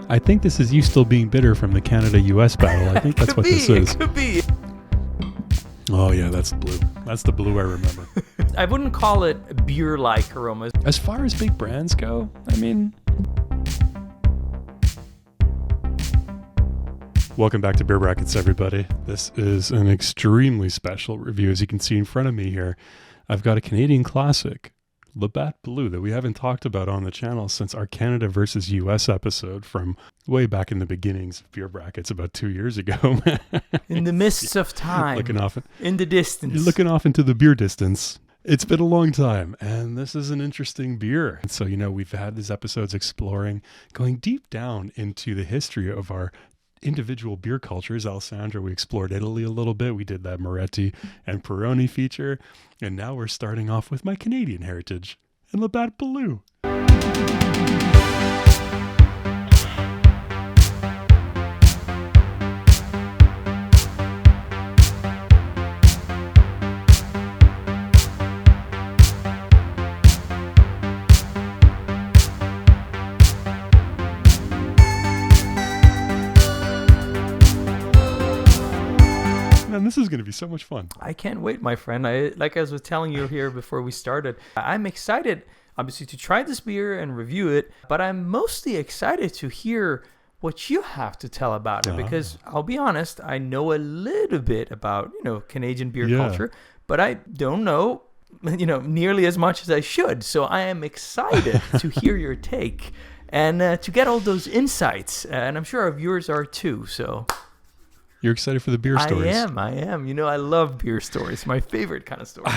I think this is you still being bitter from the Canada-US battle. I think that's what this is. It could be. Oh yeah, that's the blue. That's the blue I remember. I wouldn't call it beer-like aromas. As far as big brands go, I mean... Welcome back to Beer Brackets, everybody. This is an extremely special review. As you can see in front of me here, I've got a Canadian classic, Labatt Blue, that we haven't talked about on the channel since our Canada versus US episode from way back in the beginnings of Beer Brackets about 2 years ago. In the mists of time. Looking off in the distance. You're looking off into the beer distance. It's been a long time, and this is an interesting beer. And so, we've had these episodes exploring, going deep down into the history of our individual beer cultures. Alessandro, we explored Italy a little bit. We did that Moretti and Peroni feature. And now we're starting off with my Canadian heritage and Labatt Blue. Man, this is going to be so much fun. I can't wait, my friend. Like I was telling you here before we started, I'm excited, obviously, to try this beer and review it, but I'm mostly excited to hear what you have to tell about it, because I'll be honest, I know a little bit about, Canadian beer culture, but I don't know, nearly as much as I should. So I am excited to hear your take and to get all those insights, and I'm sure our viewers are too, so... You're excited for the beer stories. I am. I love beer stories. My favorite kind of story.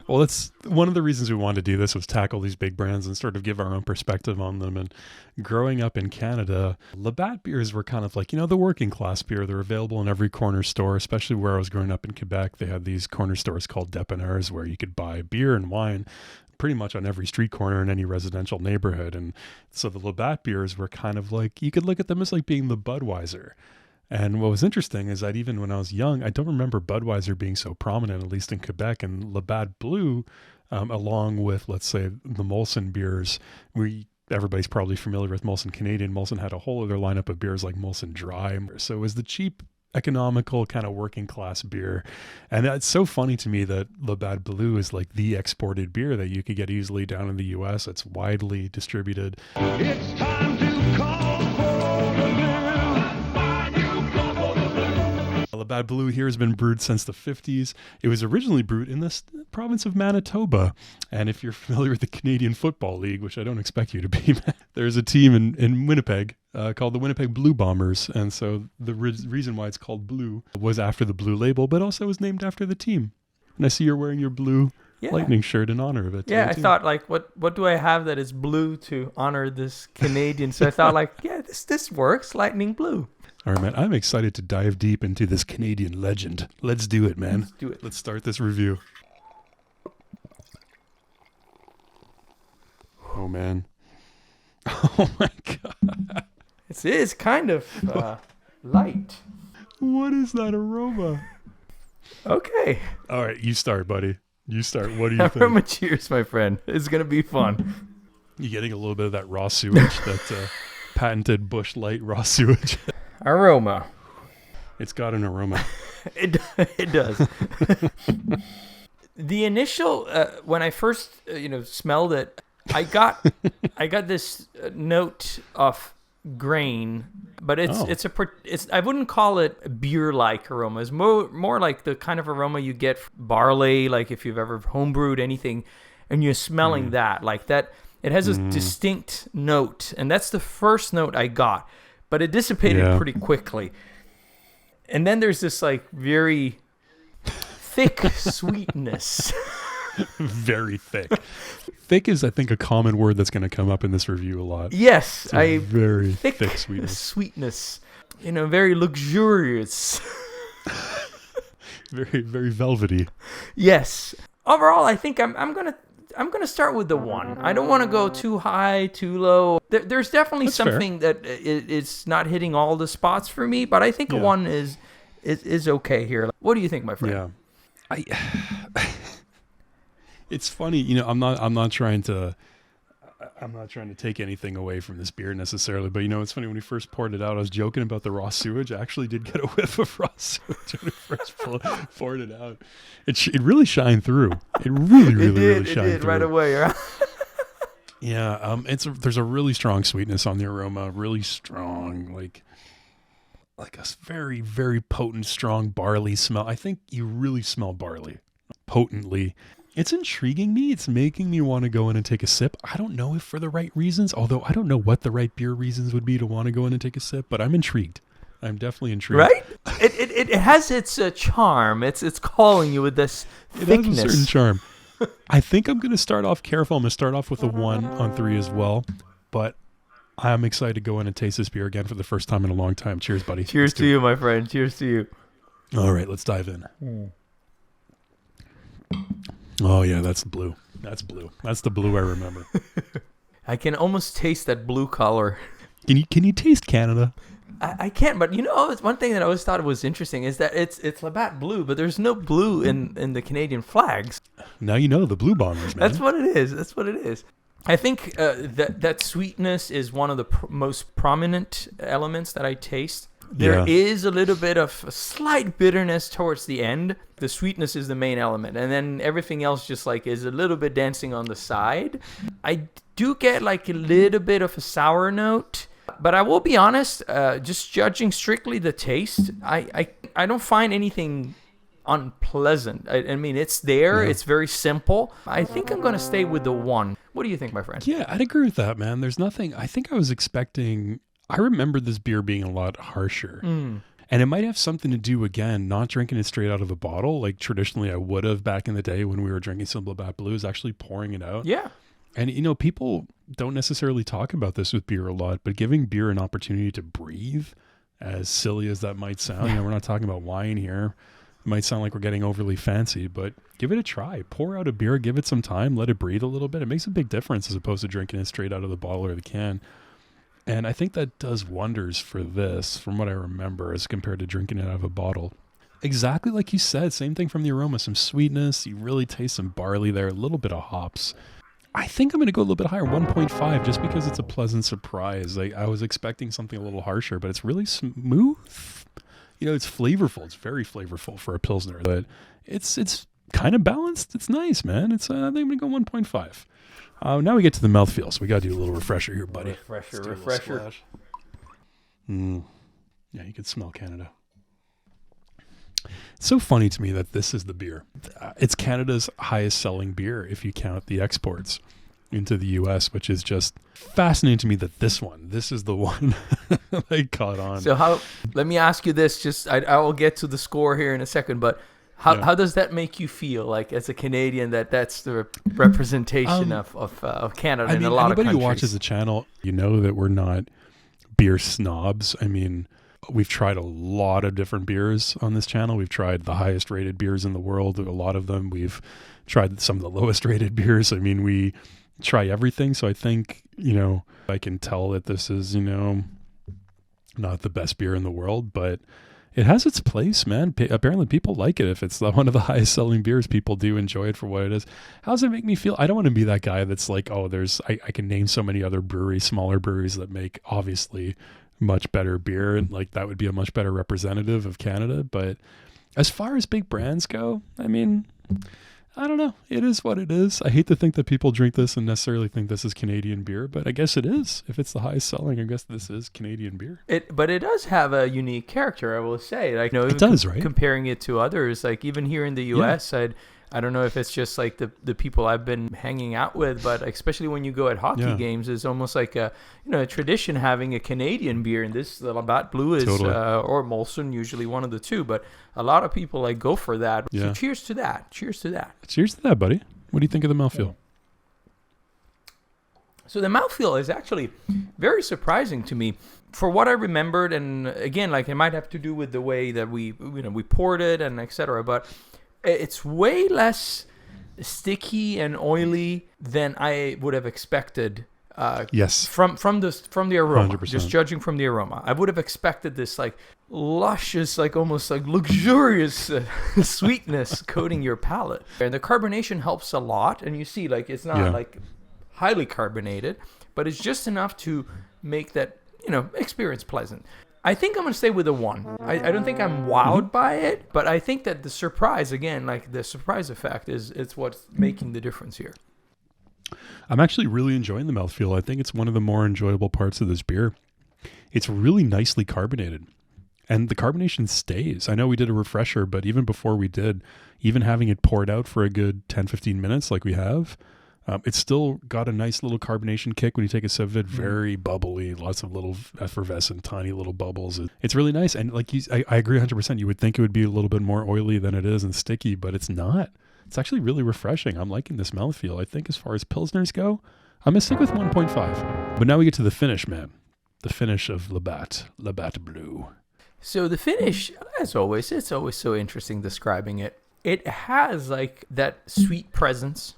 Well, that's one of the reasons we wanted to do this, was tackle these big brands and sort of give our own perspective on them. And growing up in Canada, Labatt beers were kind of like, the working class beer. They're available in every corner store, especially where I was growing up in Quebec. They had these corner stores called dépanneurs where you could buy beer and wine pretty much on every street corner in any residential neighborhood. And so the Labatt beers were kind of like, you could look at them as like being the Budweiser. And what was interesting is that even when I was young, I don't remember Budweiser being so prominent, at least in Quebec. And Labatt Blue, along with, let's say, the Molson beers, everybody's probably familiar with Molson Canadian. Molson had a whole other lineup of beers like Molson Dry. So it was the cheap, economical kind of working class beer. And it's so funny to me that Labatt Blue is like the exported beer that you could get easily down in the US. It's widely distributed. It's time to call for the blue. Labatt Blue here has been brewed since the 50s. It was originally brewed in the province of Manitoba. And if you're familiar with the Canadian Football League, which I don't expect you to be, there's a team in Winnipeg called the Winnipeg Blue Bombers. And so the reason why it's called Blue was after the Blue label, but also was named after the team. And I see you're wearing your blue Lightning shirt in honor of it. Yeah, I thought, like, what do I have that is blue to honor this Canadian? So I thought, like, this works, Lightning Blue. All right, man, I'm excited to dive deep into this Canadian legend. Let's do it, man. Let's do it. Let's start this review. Oh, man. Oh, my God. It is kind of light. What is that aroma? Okay. All right, you start, buddy. You start. What do you think? Aroma cheers, my friend. It's going to be fun. You're getting a little bit of that raw sewage, that patented Busch Light raw sewage. Aroma. It's got an aroma. It does. The initial when I first smelled it, I got this note of grain, but it's I wouldn't call it beer like aroma. It's more like the kind of aroma you get from barley, like if you've ever homebrewed anything and you're smelling that, like that. It has a distinct note, and that's the first note I got. But it dissipated pretty quickly. And then there's this like very thick sweetness. Very thick. Thick is, I think, a common word that's going to come up in this review a lot. Yes. Very thick sweetness. Sweetness. Very luxurious. Very, very velvety. Yes. Overall, I think I'm gonna start with the 1. I don't want to go too high, too low. There's definitely That's something fair. that it's not hitting all the spots for me, but I think a 1 is okay here. What do you think, my friend? Yeah, it's funny. I'm not trying to. I'm not trying to take anything away from this beer necessarily, but it's funny, when we first poured it out, I was joking about the raw sewage. I actually did get a whiff of raw sewage when we first poured it out. It really shined through. It really shined through. Right away, right? Yeah, there's a really strong sweetness on the aroma, really strong, like a very, very potent, strong barley smell. I think you really smell barley potently. It's intriguing me. It's making me want to go in and take a sip. I don't know if for the right reasons, although I don't know what the right beer reasons would be to want to go in and take a sip, but I'm intrigued. I'm definitely intrigued. Right? It has its charm. It's calling you with this thickness. It has a certain charm. I think I'm going to start off careful. I'm going to start off with a 1 on 3 as well, but I'm excited to go in and taste this beer again for the first time in a long time. Cheers, buddy. Cheers to you, my friend. Cheers to you. All right, let's dive in. Oh, yeah, that's blue. That's blue. That's the blue I remember. I can almost taste that blue color. Can you taste Canada? I can't, but it's one thing that I always thought was interesting is that it's Labatt Blue, but there's no blue in the Canadian flags. Now you know the Blue Bombers, man. That's what it is. I think that sweetness is one of the most prominent elements that I taste. There is a little bit of a slight bitterness towards the end. The sweetness is the main element, and then everything else just like is a little bit dancing on the side. I do get like a little bit of a sour note. But I will be honest, just judging strictly the taste, I don't find anything unpleasant. I mean, it's there. No. It's very simple. I think I'm going to stay with the 1. What do you think, my friend? Yeah, I'd agree with that, man. There's nothing. I think I was expecting. I remember this beer being a lot harsher. And it might have something to do, again, not drinking it straight out of a bottle like traditionally I would have back in the day when we were drinking some Labatt Blues, actually pouring it out. Yeah. And, people don't necessarily talk about this with beer a lot, but giving beer an opportunity to breathe, as silly as that might sound, we're not talking about wine here. It might sound like we're getting overly fancy, but give it a try. Pour out a beer, give it some time, let it breathe a little bit. It makes a big difference as opposed to drinking it straight out of the bottle or the can. And I think that does wonders for this, from what I remember, as compared to drinking it out of a bottle. Exactly like you said, same thing from the aroma, some sweetness. You really taste some barley there, a little bit of hops. I think I'm going to go a little bit higher, 1.5, just because it's a pleasant surprise. I was expecting something a little harsher, but it's really smooth. It's flavorful. It's very flavorful for a Pilsner, but it's kind of balanced. It's nice, man. I think I'm going to go 1.5. Now we get to the mouthfeel, so we got to do a little refresher here, buddy. Refresher. Yeah, you can smell Canada. It's so funny to me that this is the beer. It's Canada's highest selling beer if you count the exports into the U.S., which is just fascinating to me that this is the one that caught on. So let me ask you this, I will get to the score here in a second, but how does that make you feel, like as a Canadian, that's the representation of Canada in a lot of countries? Anybody who watches the channel, that we're not beer snobs. I mean, we've tried a lot of different beers on this channel. We've tried the highest rated beers in the world. A lot of them. We've tried some of the lowest rated beers. I mean, we try everything. So I think, I can tell that this is, not the best beer in the world, but it has its place, man. Apparently people like it. If it's one of the highest selling beers, people do enjoy it for what it is. How does it make me feel? I don't want to be that guy that's like, I can name so many other breweries, smaller breweries that make obviously much better beer, and like that would be a much better representative of Canada. But as far as big brands go, I mean, I don't know. It is what it is. I hate to think that people drink this and necessarily think this is Canadian beer, but I guess it is. If it's the highest selling, I guess this is Canadian beer. But it does have a unique character, I will say. Like, it does, right? Comparing it to others, like even here in the U.S., I don't know if it's just like the people I've been hanging out with, but especially when you go at hockey games, it's almost like a tradition having a Canadian beer. And this Labatt Blue is or Molson, usually one of the two, but a lot of people like go for that. Yeah. So cheers to that. Cheers to that, buddy. What do you think of the mouthfeel? So the mouthfeel is actually very surprising to me. For what I remembered, and again, like it might have to do with the way that we poured it and etc. But it's way less sticky and oily than I would have expected. Yes. From the aroma, 100%. Just judging from the aroma, I would have expected this like luscious, like almost like luxurious sweetness coating your palate, and the carbonation helps a lot. And you see, like it's not like highly carbonated, but it's just enough to make that, experience pleasant. I think I'm going to stay with a 1. I don't think I'm wowed by it, but I think that the surprise, again, like the surprise effect it's what's making the difference here. I'm actually really enjoying the mouthfeel. I think it's one of the more enjoyable parts of this beer. It's really nicely carbonated, and the carbonation stays. I know we did a refresher, but even before we did, even having it poured out for a good 10, 15 minutes like we have, it's still got a nice little carbonation kick when you take a sip of it. Very bubbly, lots of little effervescent, tiny little bubbles. It's really nice. And like I agree 100%. You would think it would be a little bit more oily than it is and sticky, but it's not. It's actually really refreshing. I'm liking this mouthfeel. I think as far as Pilsners go, I'm going to stick with 1.5. But now we get to the finish, man. The finish of Labatt Blue. So the finish, as always, it's always so interesting describing it. It has like that sweet presence.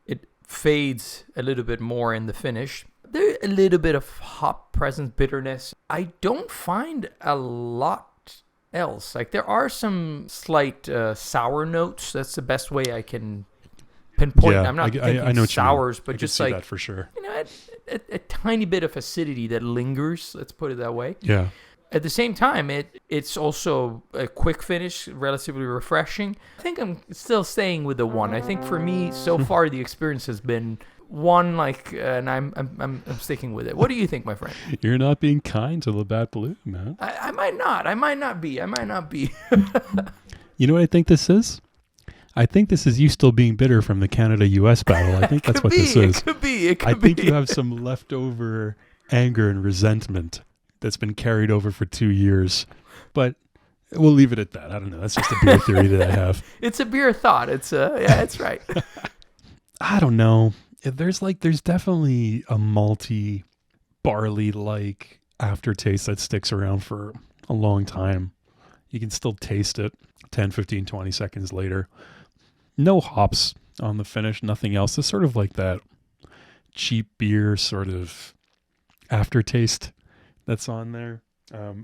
It fades a little bit more in the finish. There's a little bit of hop presence, bitterness. I don't find a lot else. Like there are some slight sour notes. That's the best way I can pinpoint. Yeah, I'm not thinking I know what sours, you mean. but I just can see like that for sure. A tiny bit of acidity that lingers. Let's put it that way. Yeah. At the same time, it's also a quick finish, relatively refreshing. I think I'm still staying with the 1. I think for me, so far, the experience has been 1, and I'm sticking with it. What do you think, my friend? You're not being kind to Labatt Blue, man. I might not. I might not be. You know what I think this is? I think this is you still being bitter from the Canada-US battle. I think that's what this is. It could be. I think you have some leftover anger and resentment that's been carried over for 2 years. But we'll leave it at that. I don't know. That's just a beer theory that I have. It's a beer thought. It's right. I don't know. There's definitely a malty, barley-like aftertaste that sticks around for a long time. You can still taste it 10, 15, 20 seconds later. No hops on the finish, nothing else. It's sort of like that cheap beer sort of aftertaste that's on there.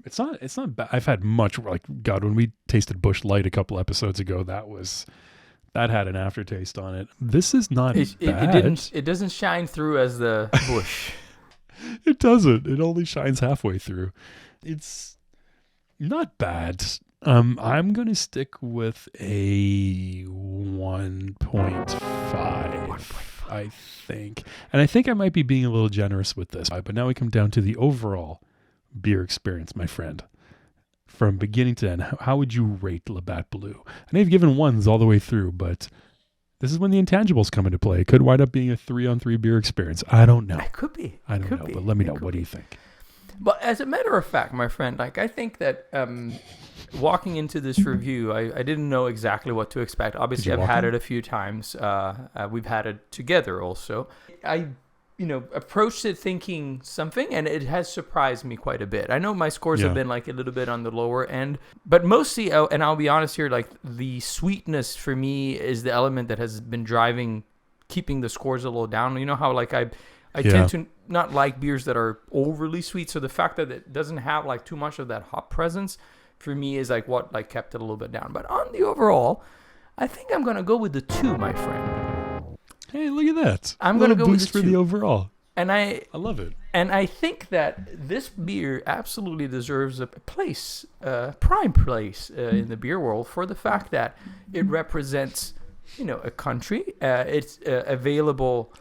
It's not bad. I've had much, like, God, when we tasted Busch Light a couple episodes ago, that had an aftertaste on it. This is not bad. It doesn't shine through as the Busch. It doesn't. It only shines halfway through. It's not bad. I'm going to stick with a 1.5, I think. And I think I might be being a little generous with this. But now we come down to the overall beer experience, my friend. From beginning to end, how would you rate Labatt Blue? I know you've given 1s all the way through, but this is when the intangibles come into play. It could wind up being a 3-on-3 beer experience. I don't know. It could be. I don't know, but let me know. What do you think? But as a matter of fact, my friend, like I think that walking into this review, I didn't know exactly what to expect. Obviously, I've had it a few times. We've had it together also. I approached it thinking something, and it has surprised me quite a bit. I know my scores have been like a little bit on the lower end, but mostly, and I'll be honest here, like the sweetness for me is the element that has been keeping the scores a little down. You know how like I tend to not like beers that are overly sweet, so the fact that it doesn't have like too much of that hop presence for me is like what like kept it a little bit down. But on the overall, I think I'm gonna go with the 2, my friend. Hey, look at that! I'm gonna go with boost the 2 for the overall. And I love it. And I think that this beer absolutely deserves a place, prime place in the beer world for the fact that it represents, a country. It's available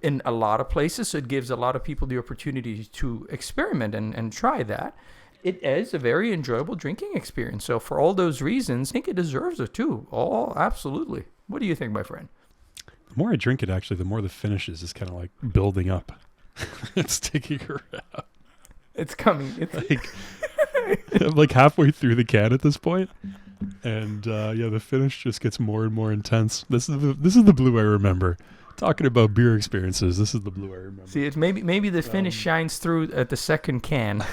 in a lot of places, so it gives a lot of people the opportunity to experiment and try that. It is a very enjoyable drinking experience. So for all those reasons, I think it deserves a 2. Oh, absolutely. What do you think, my friend? The more I drink it, actually, the more the finish is kind of like building up. It's sticking around. It's coming. I'm like halfway through the can at this point, and the finish just gets more and more intense. This is the blue I remember. Talking about beer experiences, this is the blue I remember. See, it's maybe the finish shines through at the second can.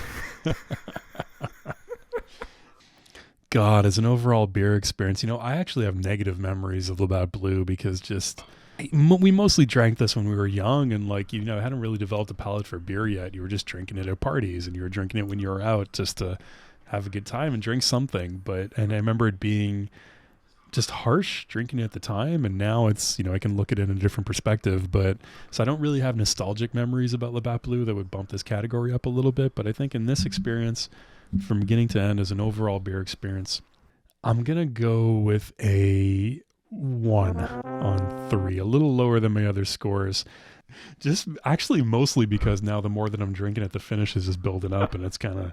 God, as an overall beer experience, I actually have negative memories of Labatt Blue because we mostly drank this when we were young and hadn't really developed a palate for beer yet. You were just drinking it at parties and you were drinking it when you were out just to have a good time and drink something. And I remember it being just harsh drinking it at the time, and now it's, I can look at it in a different perspective. But so I don't really have nostalgic memories about Labatt Blue that would bump this category up a little bit. But I think in this experience, from beginning to end, as an overall beer experience, I'm gonna go with a 1 on 3, a little lower than my other scores. Just actually mostly because now the more that I'm drinking it, the finishes is building up, and it's kind of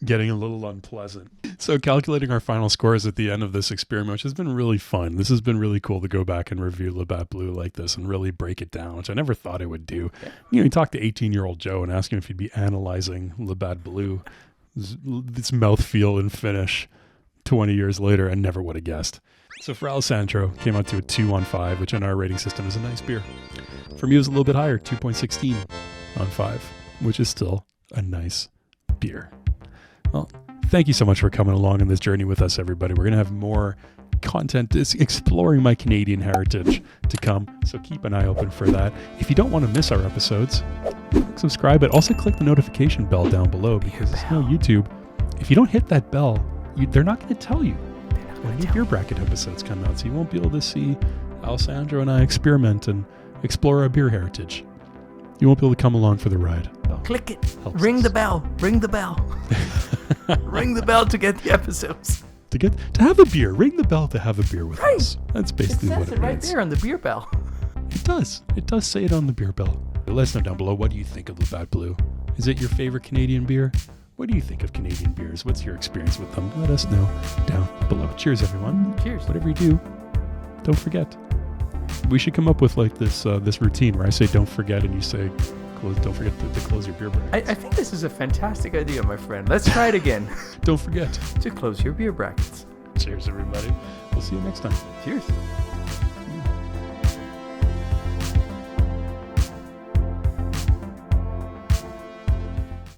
getting a little unpleasant. So calculating our final scores at the end of this experiment, which has been really fun. This has been really cool to go back and review Labatt Blue like this and really break it down, which I never thought I would do. You talk to 18-year-old Joe and ask him if he'd be analyzing Labatt Blue, this mouthfeel and finish 20 years later, and never would have guessed. So for Alessandro, came out to a 2 on 5, which in our rating system is a nice beer. For me, it was a little bit higher, 2.16 on 5, which is still a nice beer. Well, thank you so much for coming along on this journey with us, everybody. We're going to have more content exploring my Canadian heritage to come, so keep an eye open for that. If you don't want to miss our episodes, click subscribe, but also click the notification bell down below, because YouTube, if you don't hit that bell, they're not going to tell you when new beer bracket episodes come out, so you won't be able to see Alessandro and I experiment and explore our beer heritage. You won't be able to come along for the ride. Click it. Ring the bell. Ring the bell. Ring the bell to get the episodes. To have a beer. Ring the bell to have a beer with us. That's basically what it means. Right there on the beer bell. It does. It does say it on the beer bell. Let us know down below, what do you think of Labatt Blue? Is it your favorite Canadian beer? What do you think of Canadian beers? What's your experience with them? Let us know down below. Cheers, everyone. Cheers. Whatever you do, don't forget. We should come up with like this routine where I say don't forget and you say don't forget to close your beer brackets. I think this is a fantastic idea, my friend. Let's try it again. Don't forget to close your beer brackets. Cheers, everybody. We'll see you next time. Cheers.